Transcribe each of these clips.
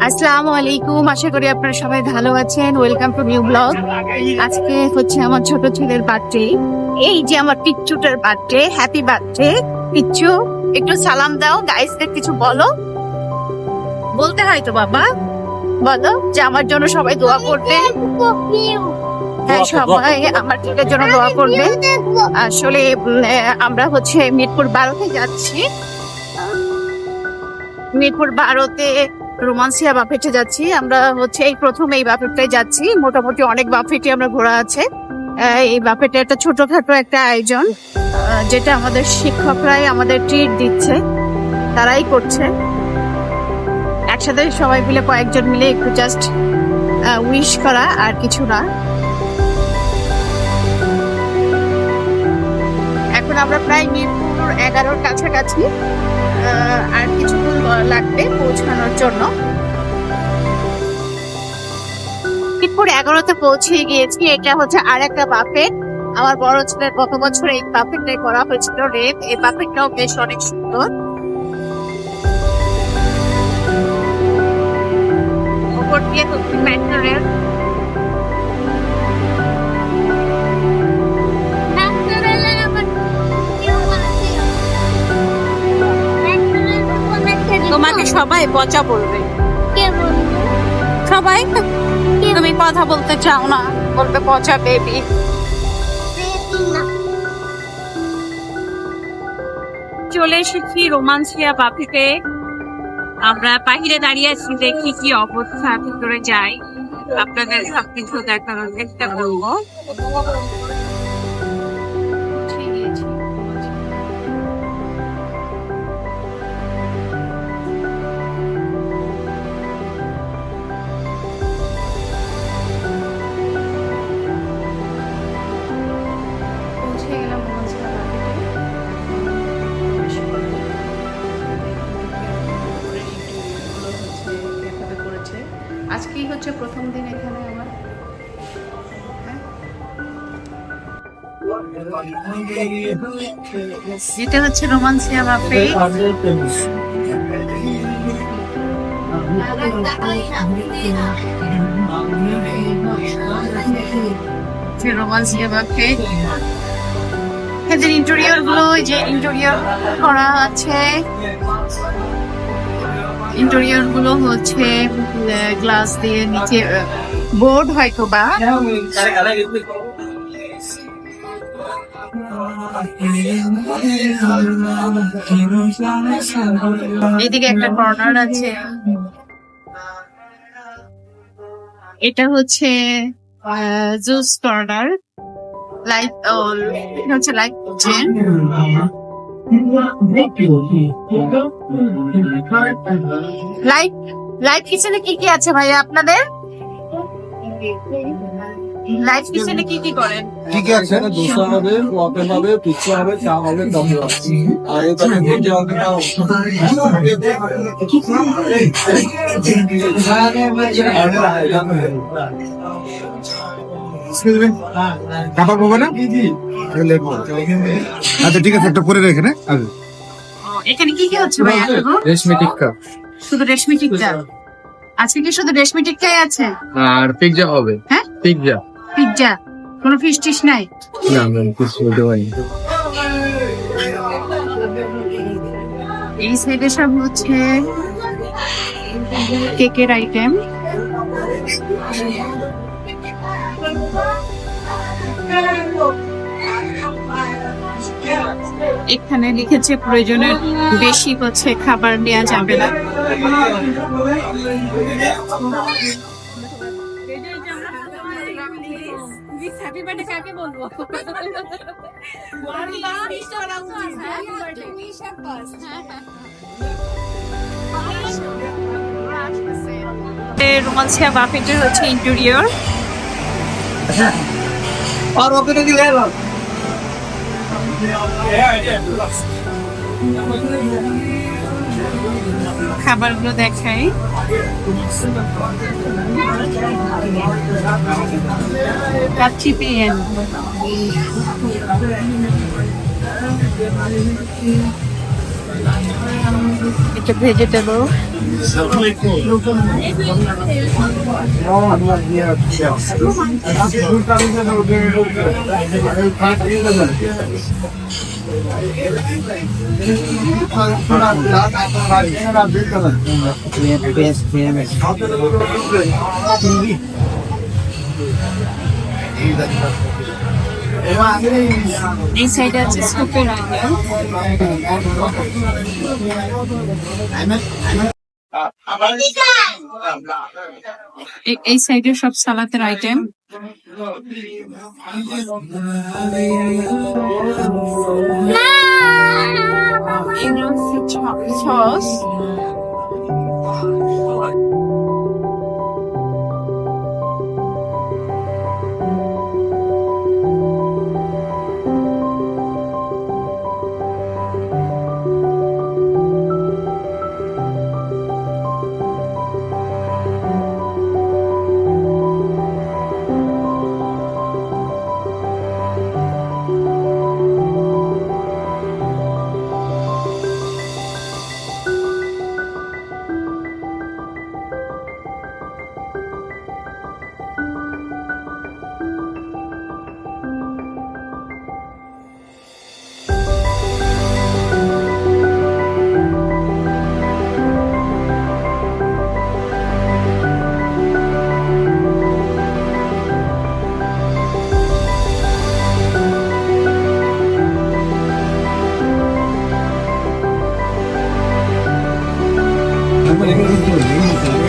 আসসালামু আলাইকুম, আশা করি আপনারা সবাই ভালো আছেন। Welcome to new blog. আজকে হচ্ছে আমার ছোট ছেলের বার্থডে। এই যে আমার পিচ্চুটার বার্থডে। Happy birthday Pichchu. একটু সালাম দাও, গাইসদের কিছু বলো। বলতে হয় তো বাবা, বলো যে আমার জন্য সবাই দোয়া করবে। হ্যাঁ, সবাই আমার ছেলের জন্য দোয়া করবে। আসলে আমরা হচ্ছে মিরপুর 12-তে যাচ্ছি। মিরপুর 12-তে রোমান্সিয়া বাফেটে যাচ্ছি। আমরা হচ্ছে এই প্রথম এই বাফেটটাই যাচ্ছি। মোটামুটি অনেক বাফেটে আমরা ঘোরা আছে। এই বাফেটে একটা ছোটখাটো একটা আয়োজন, যেটা আমাদের শিক্ষকরাই আমাদের ট্রিট দিচ্ছে, তারাই করছে। একসাথে সবাই মিলে কয়েকজন মিলে একটু জাস্ট উইশ করা, আর কিছু না। এখন আমরা প্রায় মিরপুর 11-র কাছাকাছি। আর কিছুক্ষণ লাগবে পৌঁছানোর জন্য। মিরপুর 11-তে পৌঁছে গিয়েছি। এটা হচ্ছে আর একটা বাফেট। আমার বড় ছেলের গত বছর এই বাফেটটাই করা হয়েছিল রেপ। এই বাফেটটাও বেশ অনেক সুন্দর। ওপর দিয়ে মেট্রো রেল। তোমাকে সবাই পচা বলবে। সবাই তুমি কথা বলতে চাও না, বলবে পচা বেবি। চলে এসেছি রোমান্সিয়া বাফেটে। আমরা বাহিরে দাঁড়িয়ে আছি, দেখি কি অবস্থা, ভিতরে যাই, আপনাদের সবকিছু দেখানোর চেষ্টা করবো। আজকেই হচ্ছে প্রথম দিন এখানে আমার। যেটা হচ্ছে রোমান্সিয়া বাফেট। রোমান্সিয়া বাফেট এদের ইন্টেরিয়র গুলো, যে ইন্টেরিয়র করা আছে, ইন্টেরিয়র গুলো হচ্ছে গ্লাস দিয়ে, নিচে বোর্ড হয়তো বা। এদিকে একটা কর্নার আছে। এটা হচ্ছে জুস কর্নার। লাইট হচ্ছে লাইট কিচেন। লাইট কিচেনে কি কি আছে ভাইয়া আপনাদের? লাইট কিচেনে কি কি করেন? ঠিক আছে, দোসা হবে, ওয়াফেল হবে, পিৎজা হবে, চা হবে, কফি হবে। আর এখানে ভেজে হবে না। কাপড় পাবো না? আচ্ছা ঠিক আছে, একটা করে রেখে না। এখানে কি কি হচ্ছে ভাইয়া? রেশমি টিক্কা শুধু রেশমি টিক্কা? আজকে কি শুধু রেশমি টিক্কাই আছে? আর পিৎজা হবে। হ্যাঁ, পিৎজা। পিৎজা, কোনো ফিশ টিশ নাই? না ম্যাম, কিছু বলতে পারি। এই সাইডে সব হচ্ছে কেকের আইটেম। এখানে লিখেছে প্রয়োজনের বেশি হচ্ছে খাবার নেওয়া যাবে না। রোমান্সিয়া বাফেটের হচ্ছে ইন্টেরিয়র। খাবারগুলো দেখাই। কাচ্চি পেন, এটা ভেজিটেবল। এই সাইডে আছে স্কুপের আইটেম। এই সাইডে সব সালাতের আইটেম। এগুলো হচ্ছে সস।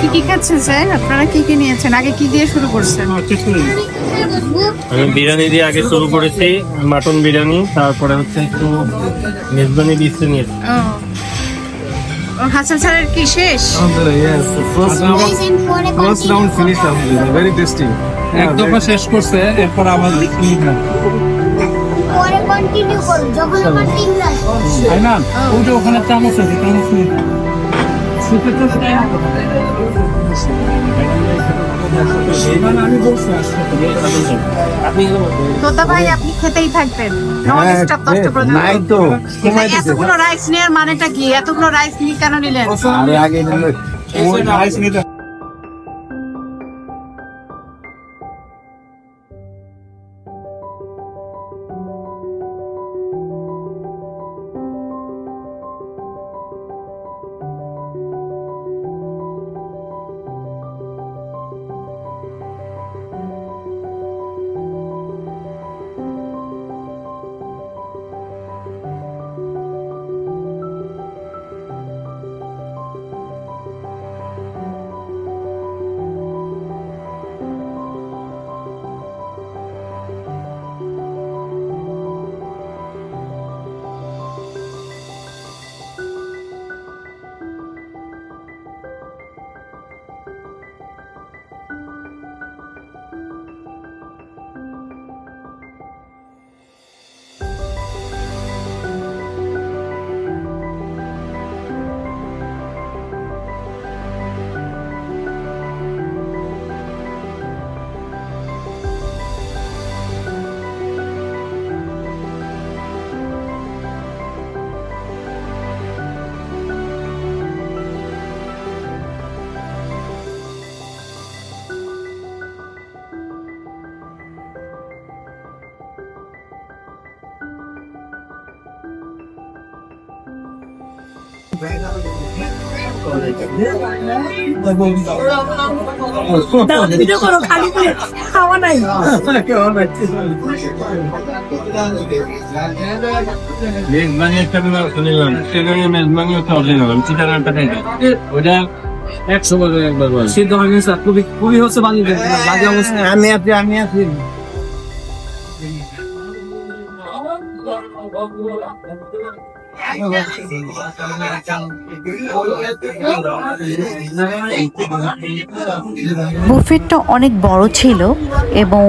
কি কি খাচ্ছেন স্যার? আপনারা কি কি নিয়েছেন? আগে কি দিয়ে শুরু করছেন? আমি বিরিয়ানি দিয়ে আগে শুরু করেছি, মাটন বিরিয়ানি, তারপরে হচ্ছে একটু মেজবানি দিচ্ছে নিয়ে। ও হাসান স্যারের কি শেষ? First round finish, very tasty. এক দফা শেষ করছে, এরপর আবার পরে কন্টিনিউ করো যখন আমার টিম লাগবে। তাই না? ওটা ওখানে চামচ আছে, চামচ নিয়ে আমি বলছি তোতা ভাই আপনি খেতেই থাকবেন, নন স্টপ কষ্ট করে নাই তো এতগুলো রাইস নেওয়ার মানেটা কি? এতগুলো রাইস নিয়ে কেন নিলেন? আরে আগে নিলে রাইস নিতে ভিডিও করো খালি করে খাওয়া নাই। মেজবানি একটা নিলাম, সেখানে মেজবানিও খাওয়া নিলাম, চিটাগানটা খাইলাম। ওটা 100 বছর একবার বল। সিদ্ধ হয়ে গেছে, খুবই হচ্ছে বাজে অবস্থা। আমি আছি বুফেটটা অনেক বড় ছিল এবং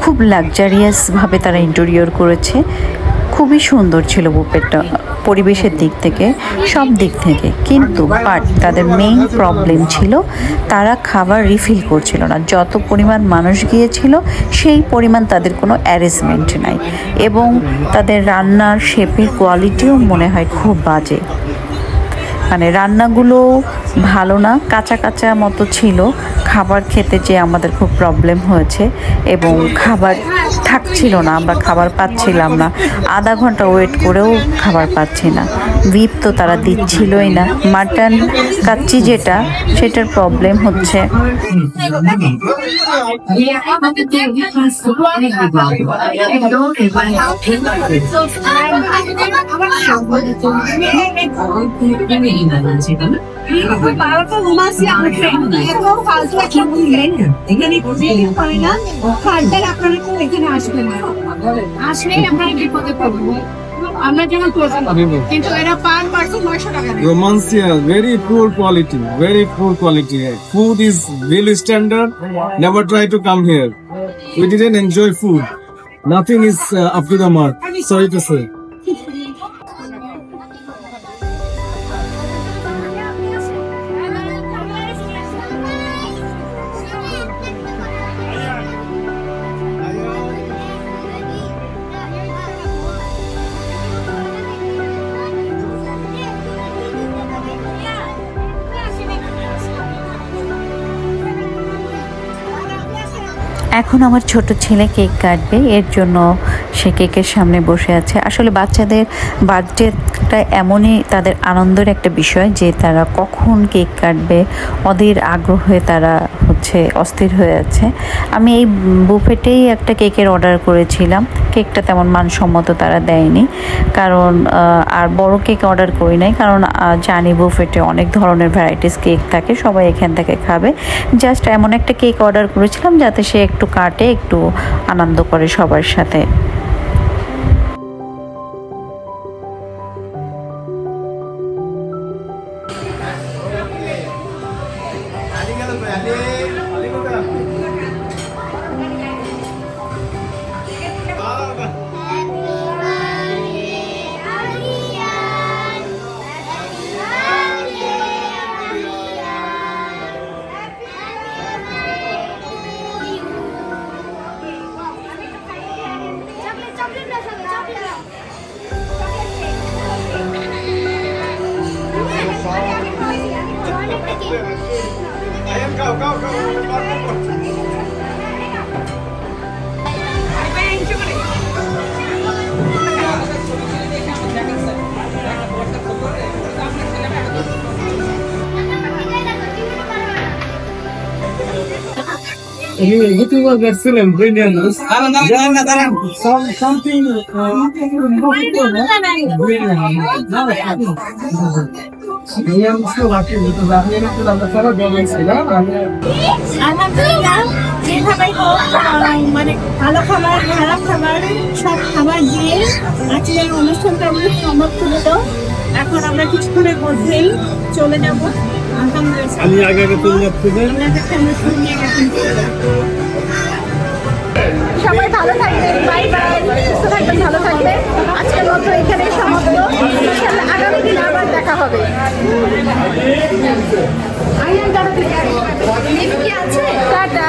খুব লাক্সারিয়াস ভাবে তারা ইন্টেরিয়র করেছে। খুব খুবই সুন্দর ছিল বুফেটটা, পরিবেশের দিক থেকে, সব দিক থেকে। কিন্তু বাট তাদের মেইন প্রবলেম ছিল তারা খাবার রিফিল করছিল না। যত পরিমাণ মানুষ গিয়েছিল সেই পরিমাণ তাদের কোনো অ্যারেঞ্জমেন্ট নাই, এবং তাদের রান্নার শেপের কোয়ালিটিও মনে হয় খুব বাজে। মানে রান্নাগুলো ভালো না, কাঁচা কাঁচা মতো ছিল। খাবার খেতে যে আমাদের খুব প্রবলেম হয়েছে, এবং খাবার থাকছিল না, আমরা খাবার পাচ্ছিলাম না। আধা ঘন্টা ওয়েট করেও খাবার পাচ্ছি না। বিফ তো তারা দিচ্ছিলই না। মাটন কাচ্চি যেটা, সেটার প্রবলেম হচ্ছে। আসলেই আমরা বিপদে পড়বো। আমরা যেন কিন্তু এরা পার পার্সন 900 টাকা নেয়। Romancia, very poor quality, very poor quality. Food is really standard. Never try to come here. We didn't enjoy food. Nothing is up to the mark. Sorry to say. এখন আমার ছোট ছেলে cake কাটবে, এর জন্য সে কেকের সামনে বসে আছে। আসলে বাচ্চাদের বার্থডেটা এমনই তাদের আনন্দের একটা বিষয় যে তারা কখন কেক কাটবে ওদের আগ্রহে তারা অস্থির হয়ে আছে। আমি এই বুফেটেই একটা কেকের অর্ডার করেছিলাম। কেকটা তেমন মানসম্মত তারা দেয়নি, কারণ আর বড় কেক অর্ডার করি নাই, কারণ জানি বুফেটে অনেক ধরনের ভ্যারাইটিস কেক থাকে, সবাই এখান থেকে খাবে। জাস্ট এমন একটা কেক অর্ডার করেছিলাম যাতে সে একটু কাটে, একটু আনন্দ করে সবার সাথে। You two was excellent, brilliant. Something আলহামদুলিল্লাহ, যেভাবেই হোক মানে ভালো খাবার, খারাপ খাবার, সব খাবার দিয়ে আজকের অনুষ্ঠানটা আমরা সমাপ্ত হলো। এখন আমরা কিছুক্ষণের মধ্যেই চলে যাব। সবাই ভালো থাকবেন, বাই বাই, সুস্থ থাকবেন, ভালো থাকবেন। আজকের মতো এখানেই সমাপ্ত। ইনশাআল্লাহ আগামী দিন আবার দেখা হবে। কি আছে টাটা।